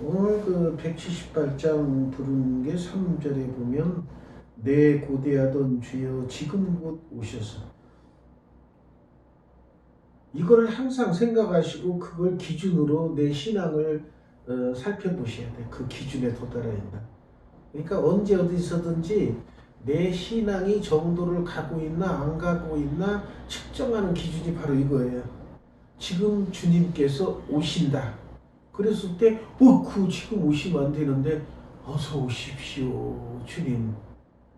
오늘 그 178장 부르는 게 3절에 보면 내 고대하던 주여 지금 곧 오셔서, 이걸 항상 생각하시고 그걸 기준으로 내 신앙을 살펴보셔야 돼. 그 기준에 도달해 있나. 그러니까 언제 어디서든지 내 신앙이 정도를 가고 있나 안 가고 있나 측정하는 기준이 바로 이거예요. 지금 주님께서 오신다. 그랬을 때, 그 지금 오시면 안 되는데, 어서 오십시오, 주님.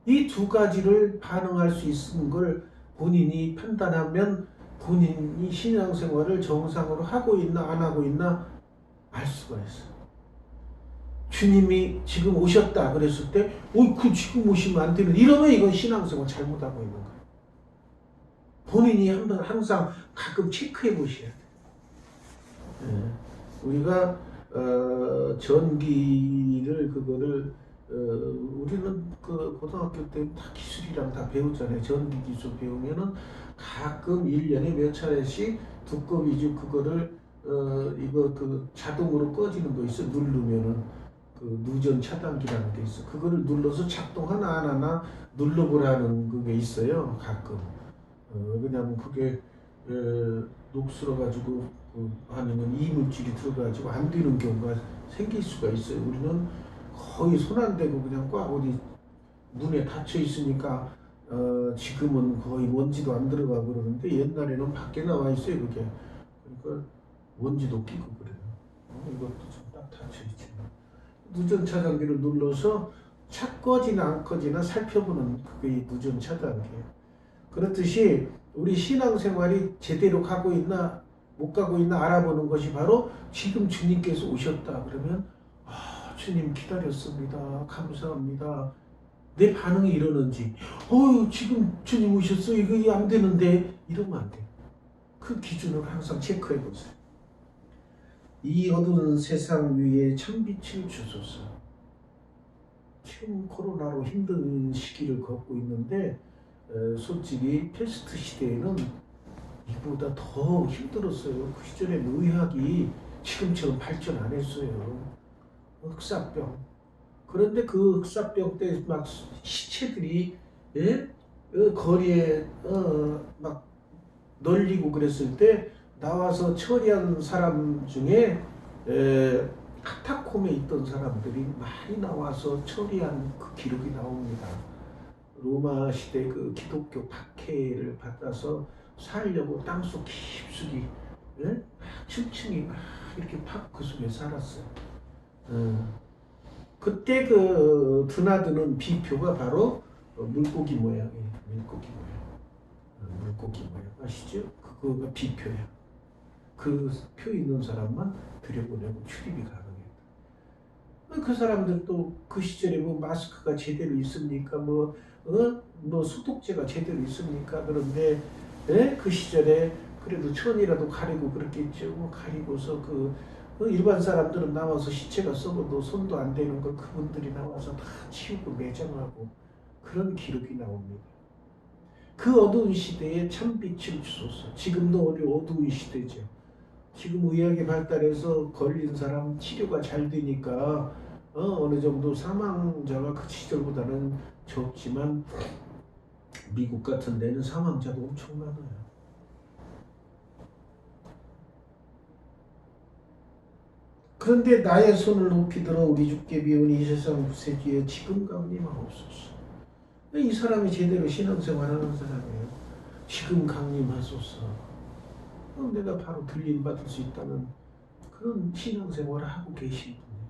이 두 가지를 반응할 수 있는 걸 본인이 판단하면 본인이 신앙생활을 정상으로 하고 있나 안 하고 있나 알 수가 있어. 주님이 지금 오셨다 그랬을 때, 그 지금 오시면 안 되는, 이러면 이건 신앙생활 잘못하고 있는 거야. 본인이 한번 항상 가끔 체크해 보셔야 돼. 우리가 전기를 그거를 우리는 그 고등학교 때 다 기술이랑 다 배우잖아요. 전기 기술 배우면은 가끔 1년에 몇 차례씩 두꺼비죽 그거를 이거 그 자동으로 꺼지는 거 있어. 누르면은 그 누전 차단기라는 게 있어. 그거를 눌러서 작동하나 안 하나 눌러보라는 그게 있어요. 가끔. 왜냐면 그게 녹슬어가지고 아니면 이물질이 들어가지고 안 되는 경우가 생길 수가 있어요. 우리는 거의 손 안 대고 그냥 꽉 어디 문에 닫혀 있으니까 지금은 거의 먼지도 안 들어가고 그러는데 옛날에는 밖에 나와 있어요. 그게. 그러니까 먼지도 끼고 그래요. 이것도 좀 딱 닫혀 있지만 누전 차단기를 눌러서 차 꺼지나 안 꺼지나 살펴보는 그게 누전 차단기예요. 그렇듯이 우리 신앙생활이 제대로 가고 있나 못 가고 있나 알아보는 것이 바로 지금 주님께서 오셨다 그러면, 주님 기다렸습니다. 감사합니다. 내 반응이 이러는지, 지금 주님 오셨어. 이거 안 되는데, 이러면 안 돼. 그 기준을 항상 체크해 보세요. 이 어두운 세상 위에 참빛을 주소서. 지금 코로나로 힘든 시기를 겪고 있는데 솔직히 패스트 시대에는 이보다 더 힘들었어요. 그 시절에는 의학이 지금처럼 발전 안 했어요. 흑사병. 그런데 그 흑사병 때 막 시체들이, 예? 거리에 막 널리고 그랬을 때 나와서 처리한 사람 중에 카타콤에 있던 사람들이 많이 나와서 처리한 그 기록이 나옵니다. 로마 시대 그 기독교 박해를 받아서 살려고 땅속 깊숙이, 예? 층층이 막 이렇게 팍 그 속에 살았어요. 그때 그 드나드는 비표가 바로 물고기 모양이에요. 물고기 모양. 물고기 모양 아시죠? 그거가 비표야. 그 표 있는 사람만 들여보내고 출입이 가능해요. 그 사람들도 그 시절에 뭐 마스크가 제대로 있습니까? 뭐 소독제가 제대로 있습니까? 그런데 그 시절에 그래도 천이라도 가리고 그렇겠죠. 가리고서 일반 사람들은 나와서 시체가 썩어도 손도 안 대는 걸 그분들이 나와서 다 치우고 매장하고 그런 기록이 나옵니다. 그 어두운 시대에 참빛을 주소서. 지금도 어두운 시대죠. 지금 의학이 발달해서 걸린 사람 치료가 잘 되니까 어느 정도 사망자가 그 시절보다는 적지만 미국 같은 데는 사망자도 엄청 많아요. 그런데 나의 손을 높이 들어 우리 주께 비운 이 세상 부세지에 지금 강림하옵소서. 이 사람이 제대로 신앙생활하는 사람이에요. 지금 강림하소서. 내가 바로 들림 받을 수 있다는 그런 신앙생활을 하고 계신 분이에요.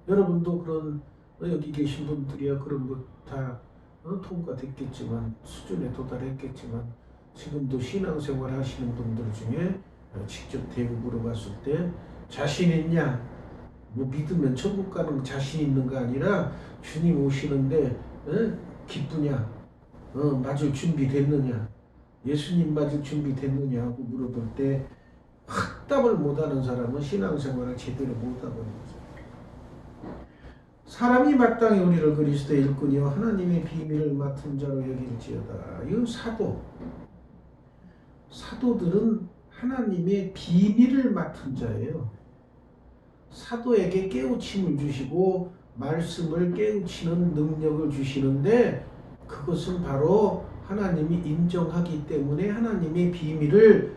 여러분도 그런 여기 계신 분들이야 그런 것 다 통과됐겠지만 수준에 도달했겠지만 지금도 신앙생활 하시는 분들 중에 직접 대고 물어봤을 때 자신 있냐? 뭐 믿으면 천국 가는 자신 있는 거 아니라 주님 오시는데 기쁘냐? 맞을 준비 됐느냐? 예수님 맞을 준비 됐느냐 하고 물어볼 때 확답을 못하는 사람은 신앙생활을 제대로 못하고 있는 거죠. 사람이 마땅히 우리를 그리스도의 일꾼이요 하나님의 비밀을 맡은 자로 여길지어다. 이 사도들은 하나님의 비밀을 맡은 자예요. 사도에게 깨우침을 주시고 말씀을 깨우치는 능력을 주시는데 그것은 바로 하나님이 인정하기 때문에 하나님의 비밀을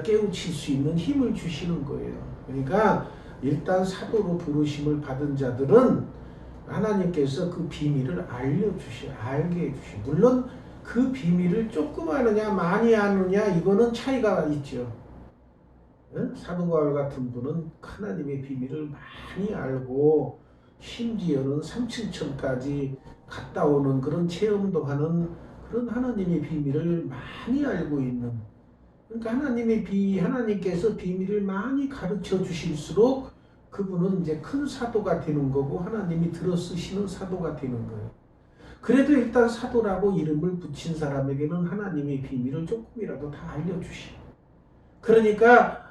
깨우칠 수 있는 힘을 주시는 거예요. 그러니까 일단 사도로 부르심을 받은 자들은 하나님께서 그 비밀을 알게 해주시. 물론 그 비밀을 조금 아느냐 많이 아느냐 이거는 차이가 있죠. 사도 바울 같은 분은 하나님의 비밀을 많이 알고 심지어는 삼층천까지 갔다 오는 그런 체험도 하는 그런 하나님의 비밀을 많이 알고 있는, 그러니까 하나님께서 비밀을 많이 가르쳐 주실수록 그분은 이제 큰 사도가 되는 거고 하나님이 들어 쓰시는 사도가 되는 거예요. 그래도 일단 사도라고 이름을 붙인 사람에게는 하나님의 비밀을 조금이라도 다 알려주시. 그러니까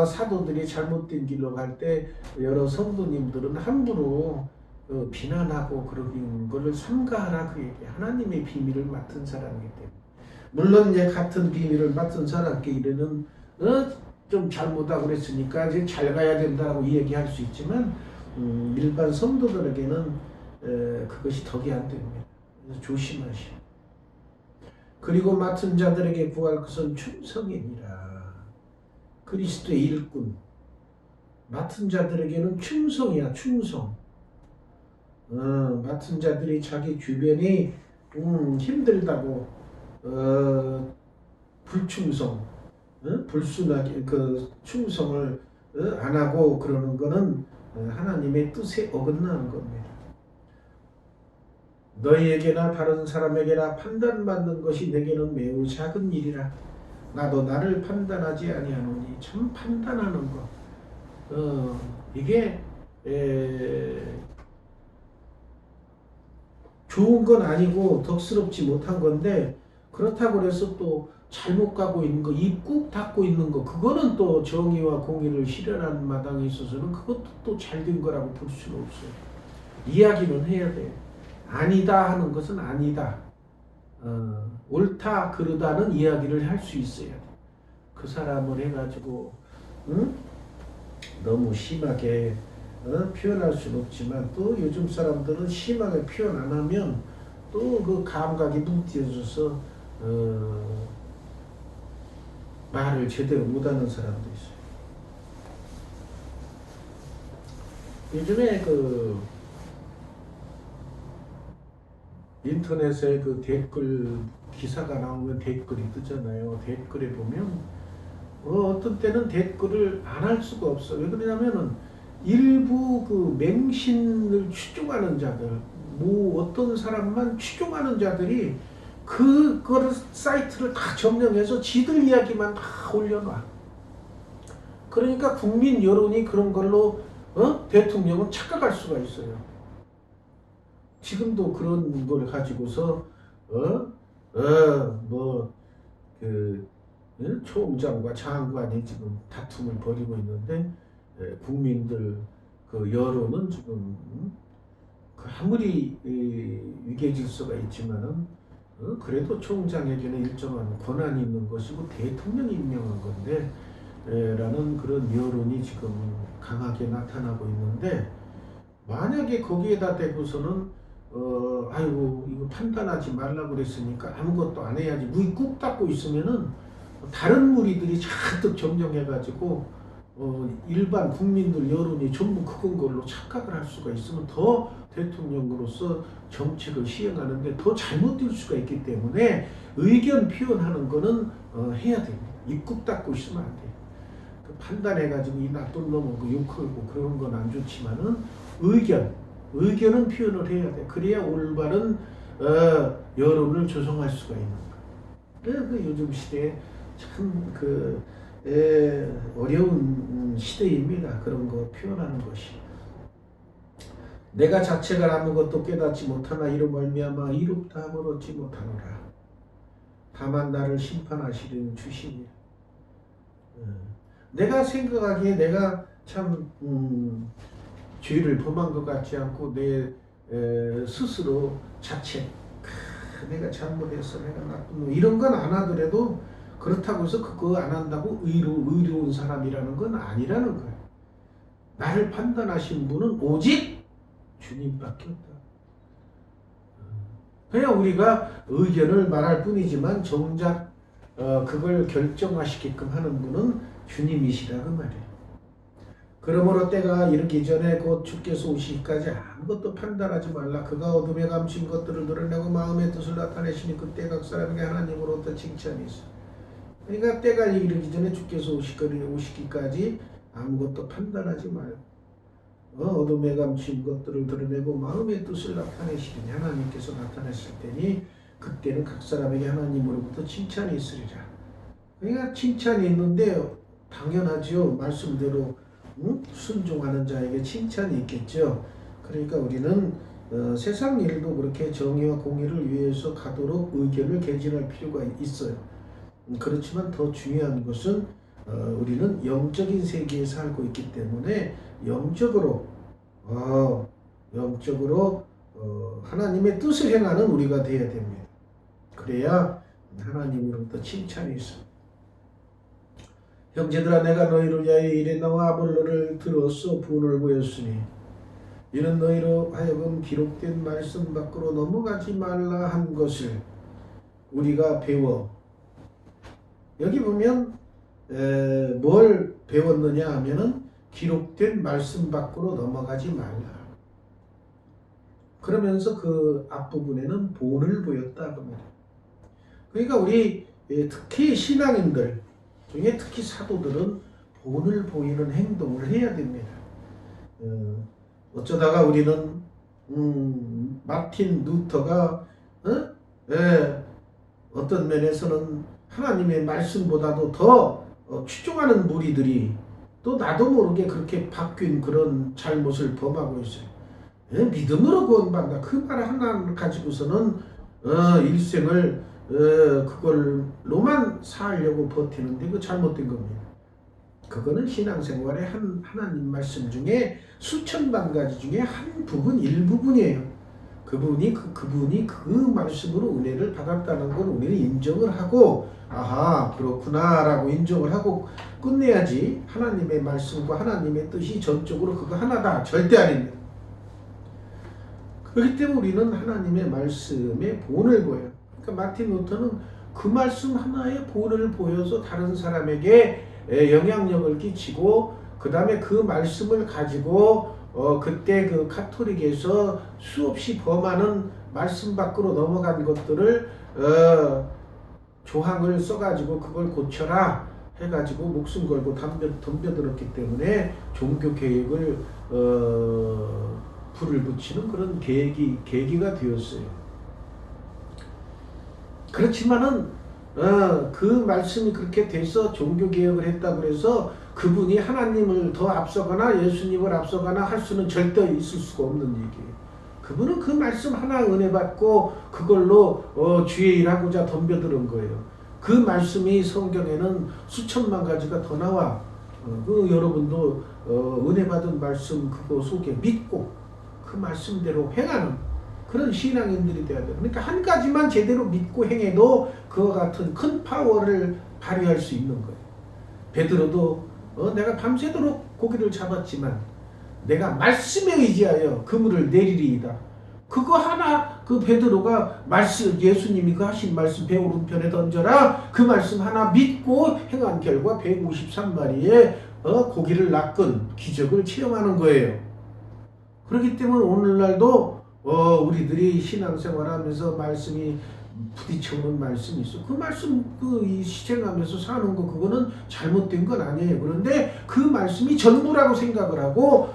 사도들이 잘못된 길로 갈 때 여러 성도님들은 함부로 비난하고 그러는 것을 삼가하라 그 얘기. 하나님의 비밀을 맡은 사람이기 때문에. 물론 이제 같은 비밀을 맡은 사람께 이르는 좀 잘못하고 그랬으니까 이제 잘 가야 된다고 얘기할 수 있지만 일반 성도들에게는 그것이 덕이 안 됩니다. 그래서 조심하시오. 그리고 맡은 자들에게 구할 것은 충성이니라. 그리스도의 일꾼. 맡은 자들에게는 충성이야, 충성. 맡은 자들이 자기 주변이 힘들다고 불충성, 불순하게 그 충성을 안 하고 그러는 거는 하나님의 뜻에 어긋나는 겁니다. 너희에게나 다른 사람에게나 판단받는 것이 내게는 매우 작은 일이라. 나도 나를 판단하지 아니하노니. 참 판단하는 것. 이게 좋은 건 아니고 덕스럽지 못한 건데 그렇다고 해서 또 잘못 가고 있는 거, 입 꾹 닫고 있는 거, 그거는 또 정의와 공의를 실현하는 마당에 있어서는 그것도 또 잘된 거라고 볼 수는 없어요. 이야기는 해야 돼. 아니다 하는 것은 아니다. 옳다 그르다는 이야기를 할 수 있어야 돼. 그 사람을 해가지고 너무 심하게 표현할 수는 없지만 또 요즘 사람들은 심하게 표현 안 하면 또 그 감각이 무뎌져서 말을 제대로 못하는 사람도 있어요. 요즘에 그 인터넷에 그 댓글 기사가 나오면 댓글이 뜨잖아요. 댓글에 보면 어떤 때는 댓글을 안 할 수가 없어. 왜 그러냐면은 일부 그 맹신을 추종하는 자들, 어떤 사람만 추종하는 자들이 그거를 사이트를 다 점령해서 지들 이야기만 다 올려놔. 그러니까 국민 여론이 그런 걸로 대통령은 착각할 수가 있어요. 지금도 그런 걸 가지고서 총장과 장관이 지금 다툼을 벌이고 있는데 국민들 그 여론은 지금 아무리 위계 질서가 있지만은 그래도 총장에게는 일정한 권한이 있는 것이고 대통령이 임명한 건데 라는 그런 여론이 지금 강하게 나타나고 있는데 만약에 거기에다 대고서는 아이고 이거 판단하지 말라고 그랬으니까 아무것도 안 해야지 문이 꾹 닫고 있으면은 다른 무리들이 잔뜩 점령해가지고 일반 국민들 여론이 전부 그건 걸로 착각을 할 수가 있으면 더 대통령으로서 정책을 시행하는데 더 잘못될 수가 있기 때문에 의견 표현하는 거는 해야 됩니다. 입 꾹 닫고 있으면 안 돼요. 그 판단해가지고 이 나쁜 놈은 그 욕하고 그런 건 안 좋지만은 의견은 표현을 해야 돼. 그래야 올바른 여론을 조성할 수가 있는 거야. 그 요즘 시대에 참 어려운 시대입니다. 그런 거 표현하는 것이. 내가 자체가 아무것도 깨닫지 못하나 이로 말미암아 이롭다함을 얻지 못하노라. 다만 나를 심판하시는 주시니. 내가 생각하기에 내가 참 죄를 범한 것 같지 않고 내 스스로 자책, 내가 잘못했어, 내가 나쁜 놈 이런 건 안 하더라도 그렇다고 해서 그거 안 한다고 의로운 사람이라는 건 아니라는 거예요. 나를 판단하신 분은 오직 주님밖에 없다. 그냥 우리가 의견을 말할 뿐이지만 정작 그걸 결정하시게끔 하는 분은 주님이시라 그 말이에요. 그러므로 때가 이르기 전에 곧 주께서 오시기까지 아무것도 판단하지 말라. 그가 어둠에 감춘 것들을 드러내고 마음의 뜻을 나타내시니 그때 각 사람에게 하나님으로부터 칭찬이 있어. 그러니까 때가 이르기 전에 주께서 오시기까지 아무것도 판단하지 말고 어둠에 감춘 것들을 드러내고 마음의 뜻을 나타내시니 하나님께서 나타냈을 테니 그때는 각 사람에게 하나님으로부터 칭찬이 있으리라. 그러니까 칭찬이 있는데 당연하죠. 말씀대로 순종하는 자에게 칭찬이 있겠죠. 그러니까 우리는 세상 일도 그렇게 정의와 공의를 위해서 가도록 의견을 개진할 필요가 있어요. 그렇지만 더 중요한 것은 우리는 영적인 세계에 살고 있기 때문에 영적으로 하나님의 뜻을 행하는 우리가 되어야 됩니다. 그래야 하나님으로부터 칭찬이 있어. 형제들아, 내가 너희를 위하여 이래 나와 아볼로를 들어서 분을 보였으니 이는 너희로 하여금 기록된 말씀 밖으로 넘어가지 말라 한 것을 우리가 배워. 여기 보면 뭘 배웠느냐 하면은 기록된 말씀 밖으로 넘어가지 말라. 그러면서 그 앞부분에는 본을 보였다 그 말이에요. 그러니까 우리 특히 신앙인들 중에 특히 사도들은 본을 보이는 행동을 해야 됩니다. 어쩌다가 우리는 마틴 루터가 어떤 면에서는 하나님의 말씀보다도 더 추종하는 무리들이 또 나도 모르게 그렇게 바뀐 그런 잘못을 범하고 있어요. 믿음으로 구원받는다. 그 말 하나 가지고서는 일생을 그걸로만 살려고 버티는데 그 잘못된 겁니다. 그거는 신앙생활의 하나님 말씀 중에 수천만 가지 중에 한 부분, 일부분이에요. 그분이 그 말씀으로 은혜를 받았다는 걸 우리는 인정을 하고 아하 그렇구나 라고 인정을 하고 끝내야지. 하나님의 말씀과 하나님의 뜻이 전적으로 그거 하나다 절대 아닙니다. 그렇기 때문에 우리는 하나님의 말씀에 본을 보여요. 그러니까 마틴 루터는 그 말씀 하나에 본을 보여서 다른 사람에게 영향력을 끼치고 그 다음에 그 말씀을 가지고 그때 그 카톨릭에서 수없이 범하는 말씀 밖으로 넘어간 것들을 조항을 써가지고 그걸 고쳐라 해가지고 목숨 걸고 덤벼들었기 때문에 종교개혁을 불을 붙이는 그런 계기가 되었어요. 그렇지만은 그 말씀이 그렇게 돼서 종교개혁을 했다고 해서 그분이 하나님을 더 앞서거나 예수님을 앞서거나 할 수는 절대 있을 수가 없는 얘기예요. 그분은 그 말씀 하나 은혜 받고 그걸로 주의 일하고자 덤벼드는 거예요. 그 말씀이 성경에는 수천만 가지가 더 나와. 여러분도 은혜 받은 말씀 그거 속에 믿고 그 말씀대로 행하는 그런 신앙인들이 돼야 돼요. 그러니까 한 가지만 제대로 믿고 행해도 그와 같은 큰 파워를 발휘할 수 있는 거예요. 베드로도 내가 밤새도록 고기를 잡았지만 내가 말씀에 의지하여 그물을 내리리이다. 그거 하나 그 베드로가 말씀 예수님이 그 하신 말씀 배 오른편에 던져라 그 말씀 하나 믿고 행한 결과 153마리의 고기를 낚은 기적을 체험하는 거예요. 그렇기 때문에 오늘날도 우리들이 신앙생활하면서 말씀이 부딪혀오는 말씀이 있어. 그 말씀 이 시행하면서 사는 거 그거는 잘못된 건 아니에요. 그런데 그 말씀이 전부라고 생각을 하고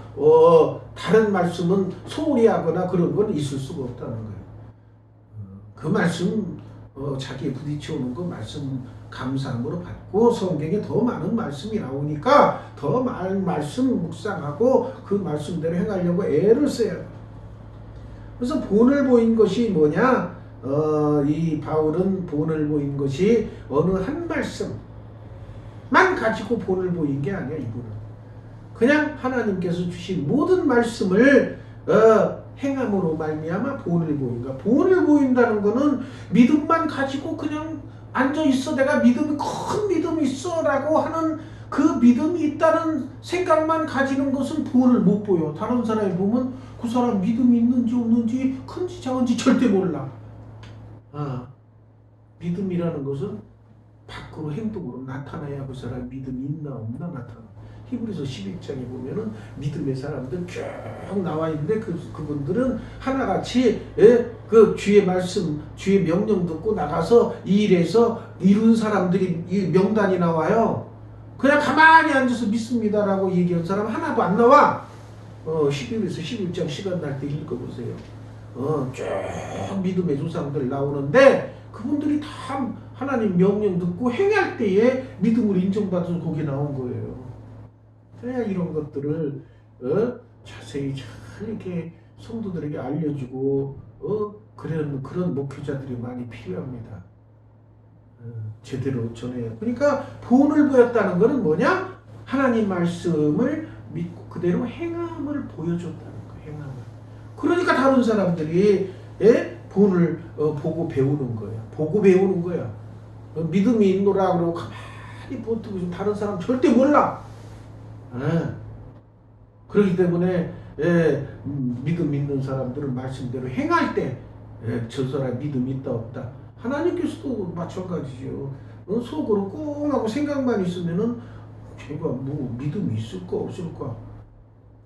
다른 말씀은 소홀히 하거나 그런 건 있을 수가 없다는 거예요. 그 말씀 자기에 부딪혀오는 거 말씀 감사함으로 받고 성경에 더 많은 말씀이 나오니까 더 많은 말씀 묵상하고 그 말씀대로 행하려고 애를 써야 돼요. 그래서 본을 보인 것이 뭐냐? 이 바울은 본을 보인 것이 어느 한 말씀만 가지고 본을 보인 게 아니야. 이분은 그냥 하나님께서 주신 모든 말씀을 행함으로 말미암아 본을 보인다. 본을 보인다는 거는 믿음만 가지고 그냥 앉아 있어 내가 믿음이 큰 믿음이 있어라고 하는 그 믿음이 있다는 생각만 가지는 것은 본을 못 보여. 다른 사람이 보면 그 사람 믿음이 있는지 없는지 큰지 작은지 절대 몰라. 믿음이라는 것은 밖으로 행동으로 나타나야 그 사람 믿음이 있나 없나 나타나. 히브리서 11장에 보면은 믿음의 사람들 쭉 나와 있는데 그분들은 하나같이 그 주의 말씀, 주의 명령 듣고 나가서 이 일에서 이룬 사람들이 이 명단이 나와요. 그냥 가만히 앉아서 믿습니다라고 얘기한 사람 하나도 안 나와. 히브리서 11장 시간 날 때 읽어보세요. 쭉 믿음의 조상들 나오는데 그분들이 다 하나님 명령 듣고 행할 때에 믿음으로 인정받아서 거기 나온 거예요. 그래야 이런 것들을 자세히 잘 이렇게 성도들에게 알려주고 그런 목회자들이 많이 필요합니다. 제대로 전해요. 그러니까 본을 보였다는 것은 뭐냐? 하나님 말씀을 믿고 그대로 행함을 보여줬다는 거예요. 행함을. 그러니까 다른 사람들이 본을 보고 배우는 거예요. 보고 배우는 거야. 믿음이 있노라 그러고 가만히 보고 있으면 다른 사람 절대 몰라. 그렇기 때문에 믿음 있는 사람들은 말씀대로 행할 때 저 사람 믿음이 있다 없다. 하나님께서도 마찬가지죠. 속으로 꽁 하고 생각만 있으면은 제가 뭐 믿음이 있을까 없을까.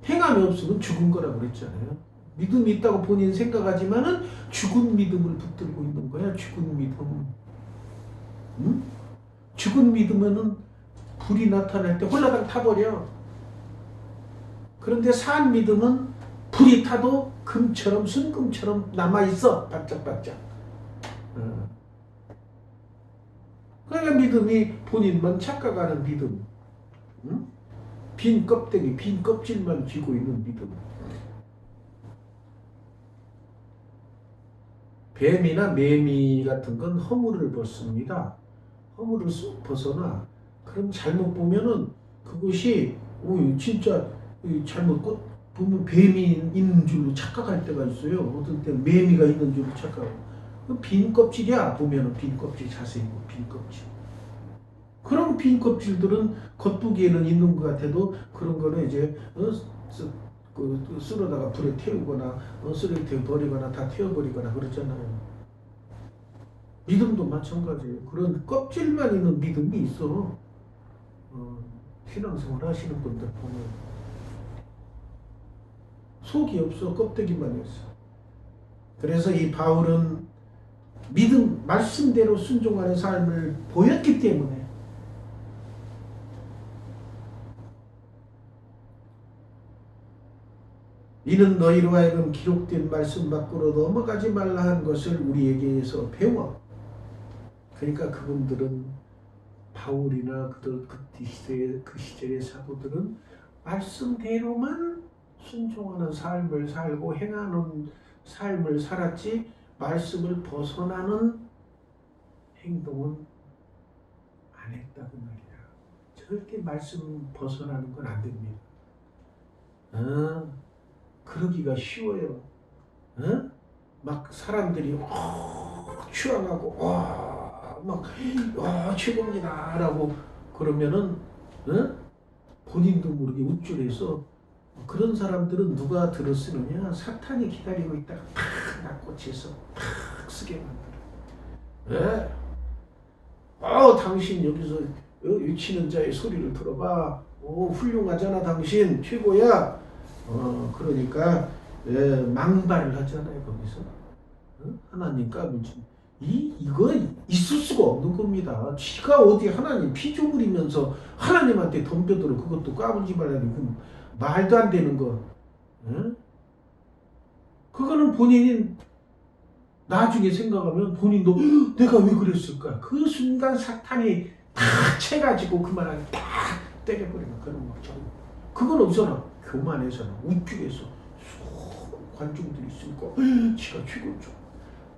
행함이 없으면 죽은 거라고 그랬잖아요. 믿음이 있다고 본인 생각하지만은 죽은 믿음을 붙들고 있는 거야. 죽은 믿음. 죽은 믿음은 불이 나타날 때 홀라당 타버려. 그런데 산 믿음은 불이 타도 금처럼 순금처럼 남아있어. 반짝반짝. 그러니까 믿음이 본인만 착각하는 믿음. 빈 껍데기, 빈 껍질만 쥐고 있는 믿음. 뱀이나 매미 같은 건 허물을 벗습니다. 허물을 쑥 벗어나. 그럼 잘못 보면은 그것이 진짜 잘못 보면 뱀이 있는 줄로 착각할 때가 있어요. 어떤 때 매미가 있는 줄로 착각하고. 빈 껍질이야. 보면은 빈 껍질 자세히 보면 빈 껍질. 그런 빈 껍질들은 겉보기에는 있는 것 같아도 그런 거는 이제 쓸어다가 불에 태우거나 쓰레기통에 버리거나 다 태워버리거나 그렇잖아요. 믿음도 마찬가지예요. 그런 껍질만 있는 믿음이 있어. 신앙생활 하시는 분들 보면 속이 없어. 껍데기만 있어. 그래서 이 바울은 믿음, 말씀대로 순종하는 삶을 보였기 때문에 이는 너희로 하여금 기록된 말씀 밖으로 넘어가지 말라 한 것을 우리에게서 배워. 그러니까 그분들은 바울이나 그 시대의 사도들은 말씀대로만 순종하는 삶을 살고 행하는 삶을 살았지 말씀을 벗어나는 행동은 안 했다고 말이야. 절대 말씀 벗어나는 건 안 됩니다. 그러기가 쉬워요. 막 사람들이 추앙하고 최고입니다 라고 그러면은 본인도 모르게 우쭐해서 그런 사람들은 누가 들어 쓰느냐? 사탄이 기다리고 있다가 팍 낚고치서 팍 쓰게 만들어. 당신 여기서 유치는 자의 소리를 들어봐. 훌륭하잖아. 당신 최고야. 그러니까 망발을 하잖아요. 거기서 하나님 까불지. 이거 있을 수가 없는 겁니다. 지가 어디 하나님 피조물이면서 하나님한테 덤벼들어 그것도 까불지 말라니 말도 안 되는 거. 그거는 본인이 나중에 생각하면 본인도 내가 왜 그랬을까? 그 순간 사탄이 다 채가지고 그만하게 딱 때려버리는 그런 거. 그건 없잖아. 교만해서나 우쭐해서 관중들이 있으니까 지가 최고죠.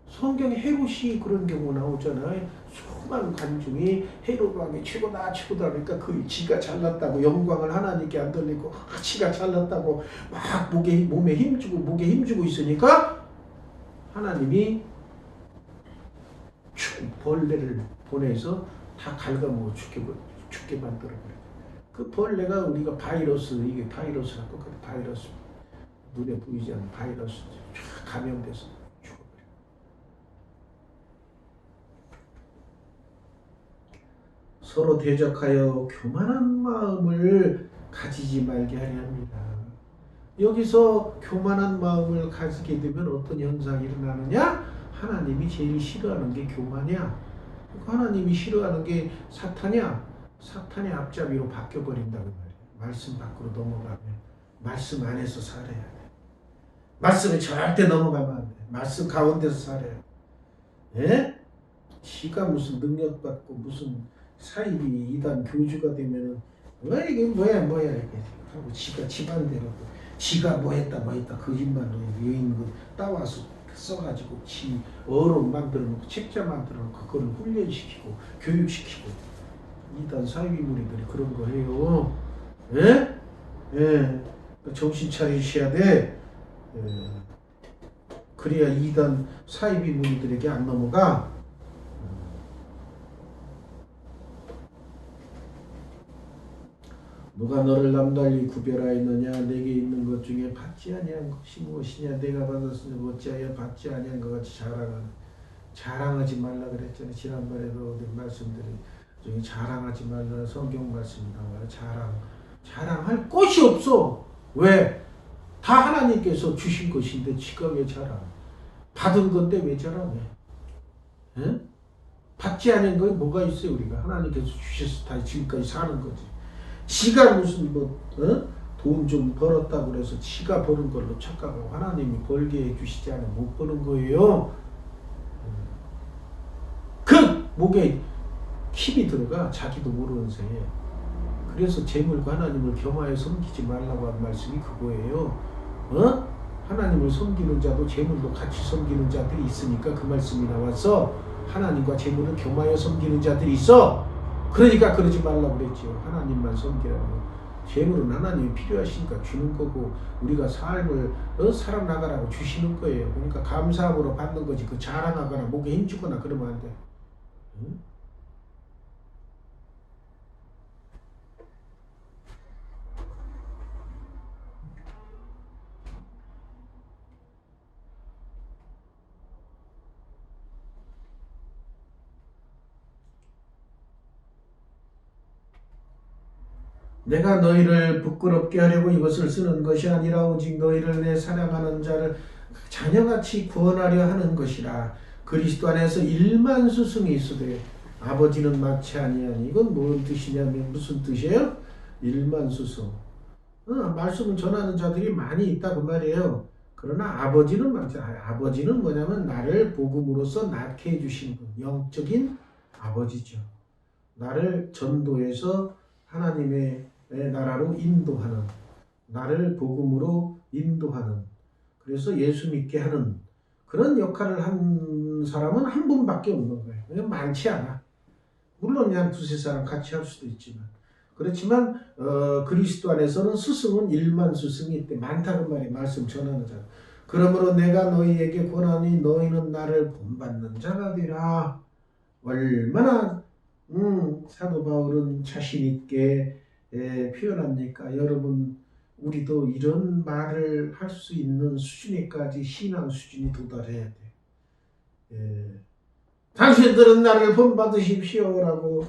성경에 헤롯이 그런 경우 나오잖아요. 수많은 관중이 헤롯 왕이 최고다 최고다 그러니까 그 지가 잘났다고 영광을 하나님께 안 돌리고 지가 잘났다고 막 몸에 힘주고 목에 힘주고 있으니까 하나님이 벌레를 보내서 다 갉아먹어 죽게 만들어버려요. 그 벌레가 우리가 바이러스, 이게 바이러스랑 똑같아. 바이러스. 눈에 보이지 않는 바이러스 쫙 감염돼서 죽어버려. 서로 대적하여 교만한 마음을 가지지 말게 하려 합니다. 여기서 교만한 마음을 가지게 되면 어떤 현상이 일어나느냐? 하나님이 제일 싫어하는 게 교만이야. 하나님이 싫어하는 게 사탄이야. 사탄의 앞잡이로 바뀌어버린다고 말이야. 말씀 밖으로 넘어가면 말씀 안에서 살아야 돼. 말씀에 절대 넘어가면 안 돼. 말씀 가운데서 살아야 돼. 예? 지가 무슨 능력받고 무슨 사이비 이단 교주가 되면은 이게 뭐야 이렇게 하고 지가 집안대로 지가 뭐 했다 거짓말로 여인 거 따와서 써가지고 지 어록 만들어 놓고 책자 만들어 놓고 그거를 훈련시키고 교육시키고 이단 사이비 무리들이 그런 거 해요. 예? 예. 정신 차리셔야 돼. 예. 그래야 이단 사이비 무리들에게 안 넘어가. 누가 너를 남달리 구별하였느냐? 내게 있는 것 중에 받지 아니한 것이 무엇이냐? 내가 받았으니 어찌하여 받지 아니한 것 같이 자랑하지 말라 그랬잖아요. 지난번에도 말씀드린 중에 자랑하지 말라 성경 말씀이 나와요. 자랑할 것이 없어. 왜? 다 하나님께서 주신 것인데 지가 왜 자랑? 받은 건데 왜 자랑해? 에? 받지 않은 거에 뭐가 있어요? 우리가 하나님께서 주셔서 다 지금까지 사는 거지. 지가 무슨 돈 좀 벌었다고 그래서 지가 버는 걸로 착각하고 하나님이 벌게 해주시지 않으면 못 버는 거예요. 그 목에 힘이 들어가 자기도 모르는 새에. 그래서 재물과 하나님을 겸하여 섬기지 말라고 한 말씀이 그거예요. 하나님을 섬기는 자도 재물도 같이 섬기는 자들이 있으니까 그 말씀이 나와서 하나님과 재물을 겸하여 섬기는 자들이 있어. 그러니까 그러지 말라고 그랬지요. 하나님만 섬기라고. 재물은 하나님이 필요하시니까 주는 거고 우리가 삶을 살아나가라고 주시는 거예요. 그러니까 감사함으로 받는 거지 그 자랑하거나 목에 힘주거나 그러면 안 돼. 응? 내가 너희를 부끄럽게 하려고 이것을 쓰는 것이 아니라 오직 너희를 내 사랑하는 자를 자녀같이 구원하려 하는 것이라. 그리스도 안에서 일만 스승이 있으되 아버지는 마치 아니하니. 이건 뭔 뜻이냐면 무슨 뜻이에요? 일만 스승. 말씀을 전하는 자들이 많이 있다 그 말이에요. 그러나 아버지는 마치 아버지는 뭐냐면 나를 복음으로써 낳게 해주신 분, 영적인 아버지죠. 나를 전도해서 하나님의 나라로 인도하는, 나를 복음으로 인도하는, 그래서 예수 믿게 하는 그런 역할을 한 사람은 한 분밖에 없는 거예요. 그냥 많지 않아. 물론 그냥 두세 사람 같이 할 수도 있지만. 그렇지만 그리스도 안에서는 스승은 일만 스승이 있대. 많다는 말이 말씀 전하는 자. 그러므로 내가 너희에게 권하니 너희는 나를 본받는 자가 되라. 얼마나 사도 바울은 자신 있게 표현합니까? 여러분 우리도 이런 말을 할 수 있는 수준에까지 신앙 수준이 도달해야 돼. 당신들은 나를 본받으십시오라고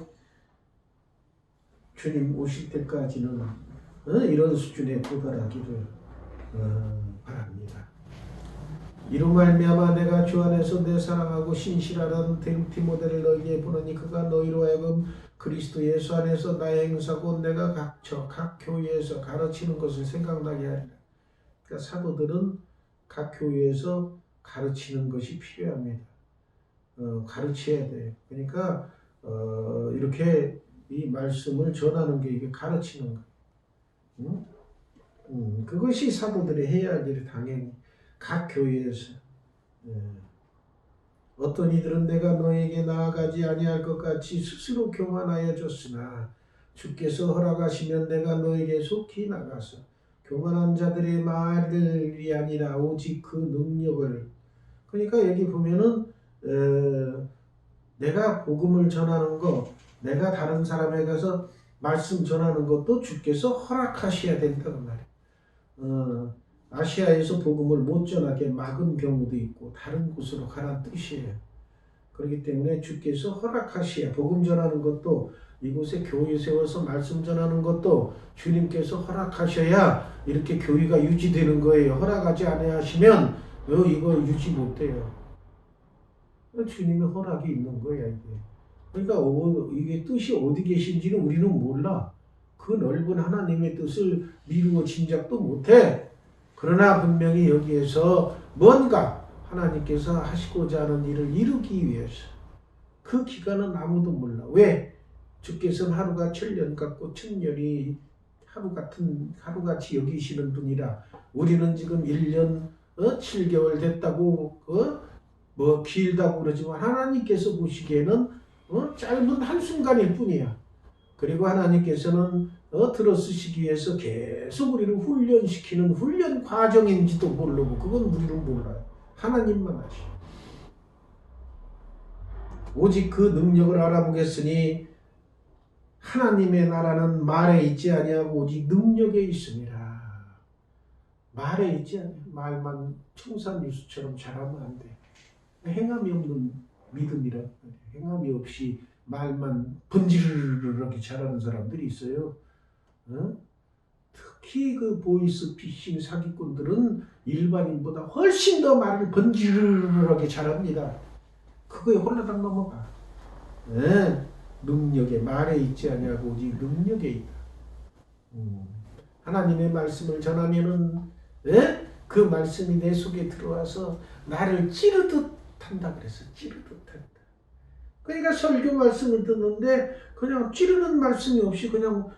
주님 오실 때까지는 이런 수준에 도달하기를 바랍니다. 이로 말미암아 내가 주 안에서 내 사랑하고 신실하던 디모데를 너희에게 보내니 그가 너희로 하여금 그리스도 예수 안에서 나의 행사고 내가 각 교회에서 가르치는 것을 생각나게 하리라. 그러니까 사도들은 각 교회에서 가르치는 것이 필요합니다. 가르쳐야 돼요. 그러니까 이렇게 이 말씀을 전하는 게 이게 가르치는 거예요. 그것이 사도들이 해야 할 일이 당연히 각 교회에서. 어떤 이들은 내가 너에게 나아가지 아니할 것 같이 스스로 교만하여 줬으나 주께서 허락하시면 내가 너에게 속히 나가서 교만한 자들의 말이 아니라 오직 그 능력을. 그러니까 여기 보면은 내가 복음을 전하는 거, 내가 다른 사람에 가서 말씀 전하는 것도 주께서 허락하셔야 된다는 말이에요. 아시아에서 복음을 못 전하게 막은 경우도 있고 다른 곳으로 가라는 뜻이에요. 그렇기 때문에 주께서 허락하셔야 복음 전하는 것도 이곳에 교회 세워서 말씀 전하는 것도 주님께서 허락하셔야 이렇게 교회가 유지되는 거예요. 허락하지 아니하시면 이거 유지 못해요. 주님의 허락이 있는 거야 이게. 그러니까 이게 뜻이 어디 계신지는 우리는 몰라. 그 넓은 하나님의 뜻을 미루어 짐작도 못해. 그러나 분명히 여기에서 뭔가 하나님께서 하시고자 하는 일을 이루기 위해서 그 기간은 아무도 몰라. 왜? 주께서는 하루가 1000년 같고 1000년이 하루같이 여기시는 분이라 우리는 지금 1년 7개월 됐다고 뭐 길다고 그러지만 하나님께서 보시기에는 짧은 한순간일 뿐이야. 그리고 하나님께서는 들어쓰시기 위해서 계속 우리를 훈련시키는 훈련 과정인지도 모르고 그건 우리는 몰라요. 하나님만 아시오. 오직 그 능력을 알아보겠으니 하나님의 나라는 말에 있지 아니하고 오직 능력에 있습니다. 말에 있지 아니하고 말만 청산유수처럼 잘하면 안 돼. 행함이 없는 믿음이라 행함이 없이 말만 번지르르르하게 잘하는 사람들이 있어요. 특히 그 보이스피싱 사기꾼들은 일반인보다 훨씬 더 말을 번지르르하게 잘합니다. 그거에 홀라당 넘어가. 능력에 말에 있지 아니하고 오직 능력에 있다. 하나님의 말씀을 전하면은 그 말씀이 내 속에 들어와서 나를 찌르듯 한다 그래서 찌르듯 한다. 그러니까 설교 말씀을 듣는데 그냥 찌르는 말씀이 없이 그냥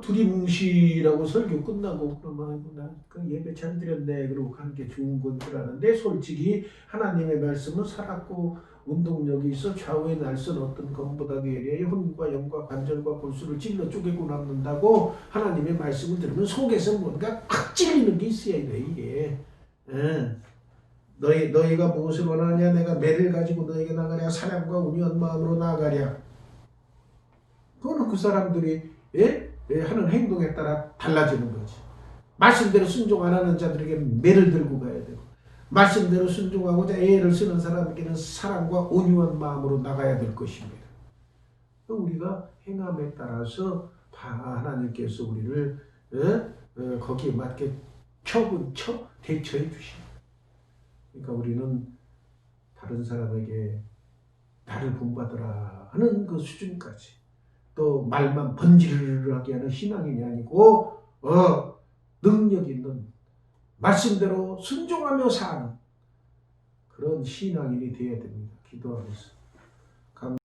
두리뭉실하고 설교 끝나고 그러면 나 그 예배 잘 드렸네 그러고 가는 게 좋은 건 줄 아는데 솔직히 하나님의 말씀은 살았고 운동력이 있어 좌우에 날선 어떤 검보다 예리해 혼과 영과 관절과 골수를 찔러 쪼개고 남는다고 하나님의 말씀을 들으면 속에서 뭔가 팍 찔리는 게 있어야 돼 이게. 너희가 무엇을 원하냐 내가 매를 가지고 너에게 나가랴 사랑과 온유한 마음으로 나아가랴. 그거는 그 사람들이 하는 행동에 따라 달라지는 거지. 말씀대로 순종 안 하는 자들에게 매를 들고 가야 되고 말씀대로 순종하고자 애를 쓰는 사람에게는 사랑과 온유한 마음으로 나가야 될 것입니다. 우리가 행함에 따라서 하나님께서 우리를 거기에 맞게 쳐 대처해 주십니다. 그러니까 우리는 다른 사람에게 나를 본받으라 하는 그 수준까지 또 말만 번지르르하게 하는 신앙인이 아니고 능력 있는 말씀대로 순종하며 사는 그런 신앙인이 되어야 됩니다. 기도하면서.